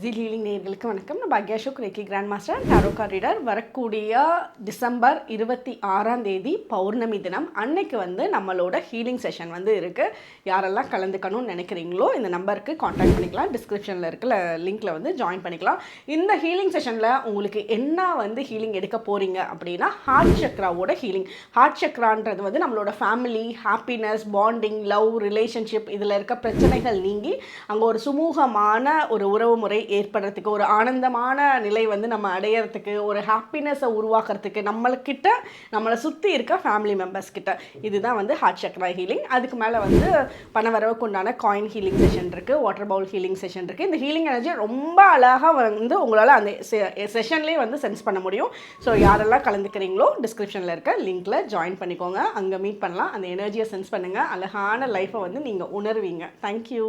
G healing நேயர்களுக்கு வணக்கம். நான் பாக்யா Ashok, reiki grand master, tarot card reader. வரக்கூடிய டிசம்பர் 26 பௌர்ணமி தினம் அன்னைக்கு நம்மளோட ஹீலிங் செஷன் இருக்குது. யாரெல்லாம் கலந்துக்கணும்னு நினைக்கிறீங்களோ இந்த நம்பருக்கு காண்டாக்ட் பண்ணிக்கலாம். டிஸ்கிரிப்ஷனில் இருக்க லிங்க்கில் ஜாயின் பண்ணிக்கலாம். இந்த ஹீலிங் செஷனில் உங்களுக்கு என்ன ஹீலிங் எடுக்க போகிறீங்க அப்படின்னா ஹார்ட் சக்ராவோட ஹீலிங். ஹார்ட் சக்ரான்றது நம்மளோட family, happiness, bonding, love, relationship இதில் இருக்க பிரச்சனைகள் நீங்கி அங்கே ஒரு சுமூகமான ஒரு உறவு முறை ஏற்படுறதுக்கு, ஒரு ஆனந்தமான நிலை நம்ம அடையிறதுக்கு, ஒரு ஹாப்பினஸை உருவாக்குறதுக்கு நம்மளை சுற்றி இருக்க ஃபேமிலி மெம்பர்ஸ் கிட்ட இதுதான் ஹார்ட் சக்ரா ஹீலிங். அதுக்கு மேலே பணவரவுக்கு உண்டான காயின் ஹீலிங் செஷன் இருக்குது, வாட்டர் பவுல் ஹீலிங் செஷன் இருக்குது. இந்த ஹீலிங் எனர்ஜி ரொம்ப அழகாக உங்களால் அந்த செஷன்லேயே சென்ஸ் பண்ண முடியும். ஸோ யாரெல்லாம் கலந்துக்கிறீங்களோ டிஸ்கிரிப்ஷனில் இருக்க லிங்க்கில் ஜாயின் பண்ணிக்கோங்க. அங்கே மீட் பண்ணலாம். அந்த எனர்ஜியை சென்ஸ் பண்ணுங்கள். அழகான லைஃப்பை நீங்கள் உணர்வீங்க. தேங்க்யூ.